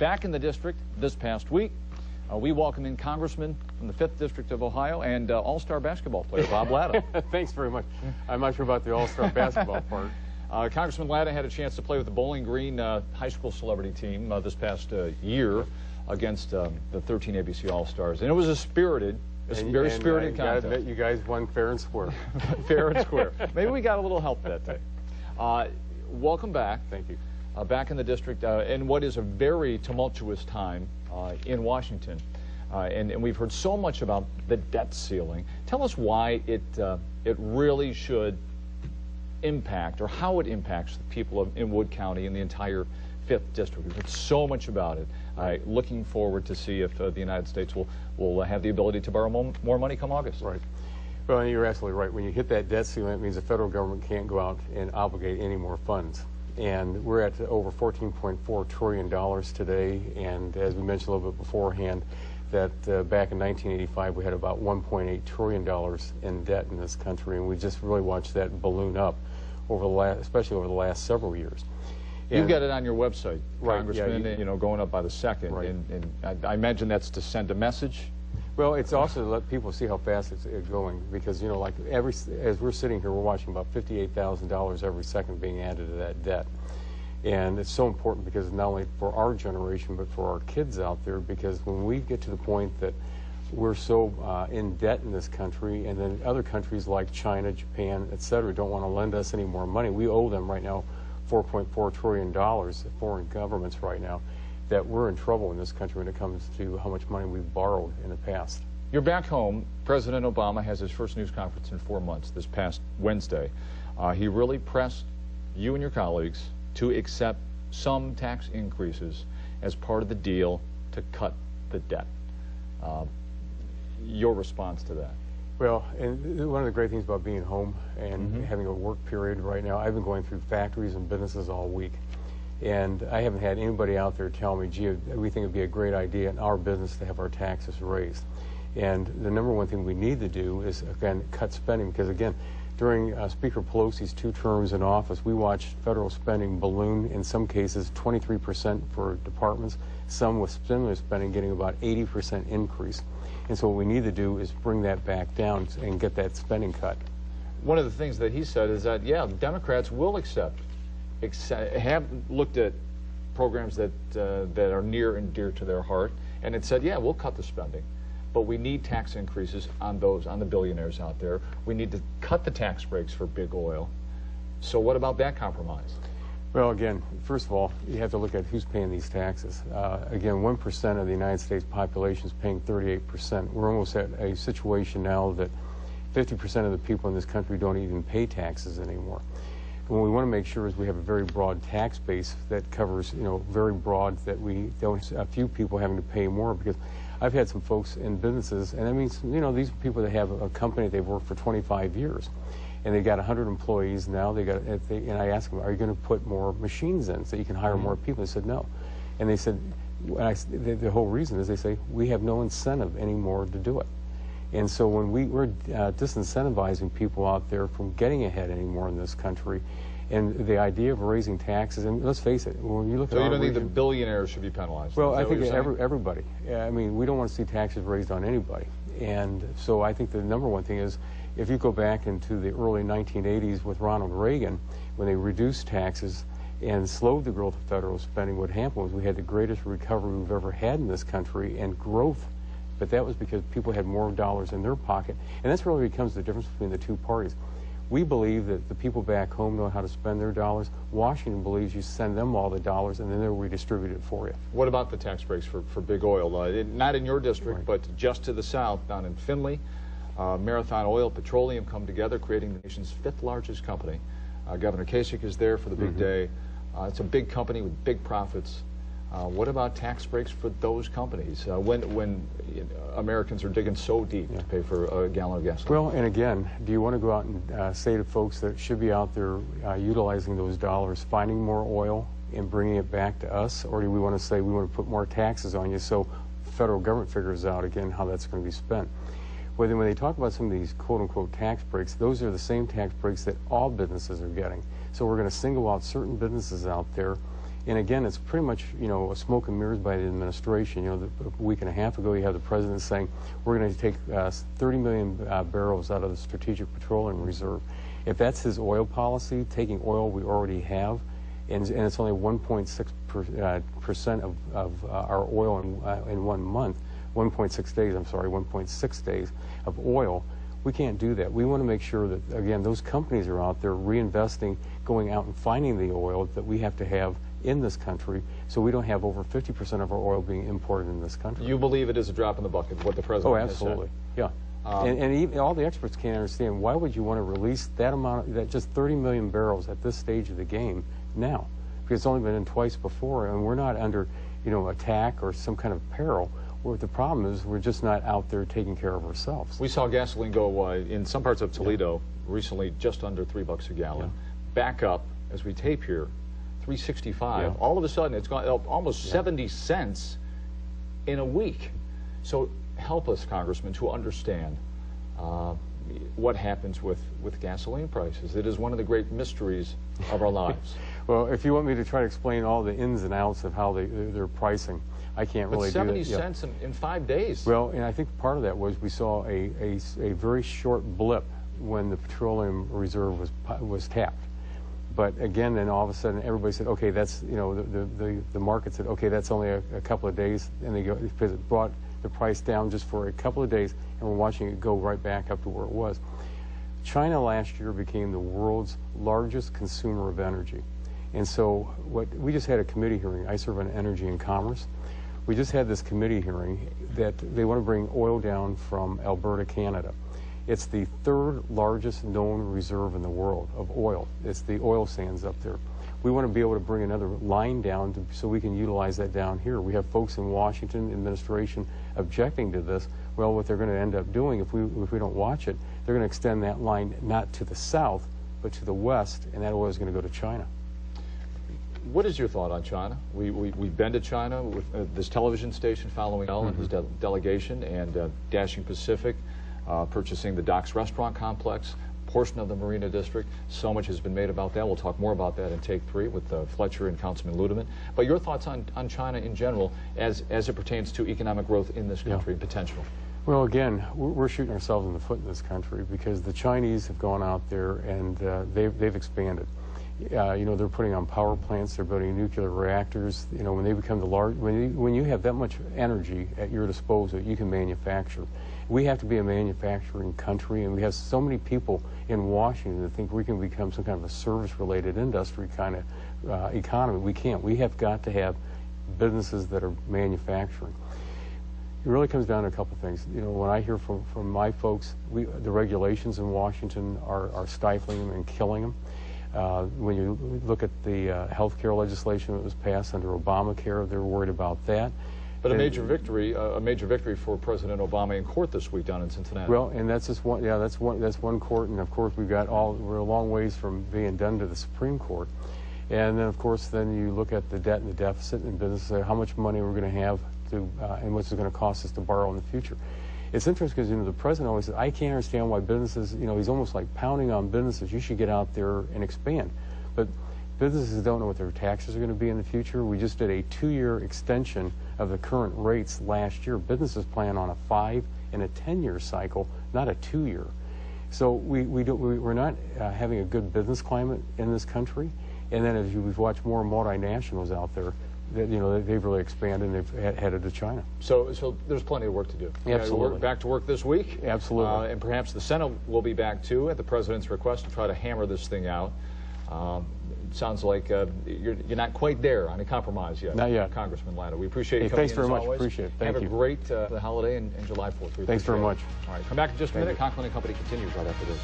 back in the district this past week. We welcome in Congressman from the 5th District of Ohio and all-star basketball player Bob Latta. Thanks very much. I'm not sure about the all-star basketball part. Congressman Latta had a chance to play with the Bowling Green high school celebrity team this past year against the 13 ABC All-Stars, and it was a spirited, very spirited contest. I admit you guys won fair and square. Fair and square. Maybe we got a little help that day. Welcome back. Thank you. Back in the district in what is a very tumultuous time in Washington. And we've heard so much about the debt ceiling. Tell us why it really should impact, or how it impacts the people in Wood County and the entire 5th District. We've heard so much about it. Looking forward to see if the United States will have the ability to borrow more money come August. Right. Well, and you're absolutely right. When you hit that debt ceiling, it means the federal government can't go out and obligate any more funds. And we're at over $14.4 trillion today, and as we mentioned a little bit beforehand, that back in 1985 we had about $1.8 trillion in debt in this country, and we just really watched that balloon up over the last, especially over the last several years. And you've got it on your website, right, Congressman, yeah, going up by the second, right. and I imagine that's to send a message. Well, it's also to let people see how fast it's going, because, you know, like as we're sitting here, we're watching about $58,000 every second being added to that debt. And it's so important because not only for our generation, but for our kids out there, because when we get to the point that we're so in debt in this country, and then other countries like China, Japan, et cetera, don't want to lend us any more money. We owe them right now $4.4 trillion, foreign governments right now, that we're in trouble in this country when it comes to how much money we've borrowed in the past. You're back home. President Obama has his first news conference in 4 months this past Wednesday. He really pressed you and your colleagues to accept some tax increases as part of the deal to cut the debt. Your response to that? Well, and one of the great things about being home and having a work period right now, I've been going through factories and businesses all week. And I haven't had anybody out there tell me, gee, we think it'd be a great idea in our business to have our taxes raised. And the number one thing we need to do is, again, cut spending, because, again, during Speaker Pelosi's 2 terms in office, we watched federal spending balloon, in some cases 23% for departments, some with stimulus spending getting about 80% increase. And so what we need to do is bring that back down and get that spending cut. One of the things that he said is that, yeah, Democrats will have looked at programs that are near and dear to their heart, and it said, yeah, we'll cut the spending, but we need tax increases on the billionaires out there. We need to cut the tax breaks for big oil. So what about that compromise? Well, again, first of all, you have to look at who's paying these taxes. Again, 1% of the United States population is paying 38%. We're almost at a situation now that 50% of the people in this country don't even pay taxes anymore. What we want to make sure is we have a very broad tax base that covers, you know, very broad, that we don't a few people having to pay more, because I've had some folks in businesses, and I mean, you know, these are people that have a company they've worked for 25 years, and they've got 100 employees now. And I asked them, are you going to put more machines in so you can hire more people? They said no. And they said, the whole reason is they say, we have no incentive anymore to do it. And so when we're disincentivizing people out there from getting ahead anymore in this country, and the idea of raising taxes, and let's face it, when you look at so you don't think the billionaires should be penalized? Well, I think everybody. I mean, we don't want to see taxes raised on anybody. And so I think the number one thing is, if you go back into the early 1980s with Ronald Reagan, when they reduced taxes and slowed the growth of federal spending, what happened was we had the greatest recovery we've ever had in this country, and growth. But that was because people had more dollars in their pocket. And that's really becomes the difference between the two parties. We believe that the people back home know how to spend their dollars. Washington believes you send them all the dollars, and then they'll redistribute it for you. What about the tax breaks for big oil? Not in your district, right, but just to the south, down in Findlay. Marathon Oil, Petroleum come together, creating the nation's 5th largest company. Governor Kasich is there for the big day. It's a big company with big profits. What about tax breaks for those companies when Americans are digging so deep to pay for a gallon of gasoline? Well, and again, do you want to go out and say to folks that should be out there utilizing those dollars, finding more oil and bringing it back to us, or do we want to say we want to put more taxes on you so the federal government figures out again how that's going to be spent? Well, then when they talk about some of these quote-unquote tax breaks, those are the same tax breaks that all businesses are getting. So we're going to single out certain businesses out there And again, it's pretty much, a smoke and mirrors by the administration. A week and a half ago, you have the president saying, we're going to take 30 million barrels out of the Strategic Petroleum Reserve. If that's his oil policy, taking oil we already have, and it's only 1.6% of our oil in 1 month, 1.6 days, I'm sorry, 1.6 days of oil, we can't do that. We want to make sure that, again, those companies are out there reinvesting, going out and finding the oil that we have to have in this country, so we don't have over 50% of our oil being imported in this country. You believe it is a drop in the bucket, what the president has said? Oh, absolutely, yeah. And even all the experts can't understand, why would you want to release that amount, that just 30 million barrels at this stage of the game now? Because it's only been in twice before, and we're not under, attack or some kind of peril. What the problem is, we're just not out there taking care of ourselves. We saw gasoline go in some parts of Toledo recently just under $3 a gallon. Yeah. Back up, as we tape here, $3.65. Yeah. All of a sudden, it's gone up almost 70 cents in a week. So help us, Congressman, to understand what happens with gasoline prices. It is one of the great mysteries of our lives. Well, if you want me to try to explain all the ins and outs of how they're pricing, I can't really do that. 70 cents in 5 days. Well, and I think part of that was we saw a very short blip when the petroleum reserve was tapped. But again, then all of a sudden everybody said, okay, that's, the market said, okay, that's only a couple of days, and they go, because it brought the price down just for a couple of days, and we're watching it go right back up to where it was. China last year became the world's largest consumer of energy. And so we just had a committee hearing. I serve on Energy and Commerce. We just had this committee hearing that they want to bring oil down from Alberta, Canada. It's the third largest known reserve in the world of oil. It's the oil sands up there. We want to be able to bring another line down so we can utilize that down here. We have folks in Washington administration objecting to this. Well, what they're going to end up doing, if we don't watch it, they're going to extend that line not to the south, but to the west, and that oil is going to go to China. What is your thought on China? We've been to China with this television station following L and his delegation, and Dashing Pacific purchasing the Docks Restaurant Complex, portion of the Marina District. So much has been made about that. We'll talk more about that in Take 3 with Fletcher and Councilman Ludeman. But your thoughts on China in general as it pertains to economic growth in this country and potential? Well, again, we're shooting ourselves in the foot in this country because the Chinese have gone out there and they've expanded. They're putting on power plants, they're building nuclear reactors. When they become when you have that much energy at your disposal, you can manufacture. We have to be a manufacturing country, and we have so many people in Washington that think we can become some kind of a service-related industry kind of economy. We can't. We have got to have businesses that are manufacturing. It really comes down to a couple things. When I hear from my folks, the regulations in Washington are stifling them and killing them. When you look at the health care legislation that was passed under Obamacare, they're worried about that. But a major victory for President Obama in court this week down in Cincinnati. Well, and that's just one. Yeah, that's one court, and of course we're a long ways from being done to the Supreme Court. And then of course you look at the debt and the deficit in business, how much money we're going to have to, and what's it going to cost us to borrow in the future. It's interesting because the president always says, I can't understand why businesses, he's almost like pounding on businesses. You should get out there and expand. But businesses don't know what their taxes are going to be in the future. We just did a 2-year extension of the current rates last year. Businesses plan on a 5- and a 10-year cycle, not a 2-year. So we're not having a good business climate in this country. And then as we've watched more multinationals out there, they've really expanded and they've headed to China. So there's plenty of work to do. Absolutely. We're back to work this week. Absolutely. And perhaps the Senate will be back too at the president's request to try to hammer this thing out. It sounds like you're not quite there on a compromise yet. Not yet. Congressman Latta. We appreciate you coming in. Thanks very much. Always. Appreciate it. Thank you. Have a great holiday and July 4th. Thanks very much. All right, come back in just a minute. Conklin and Company continues right after this.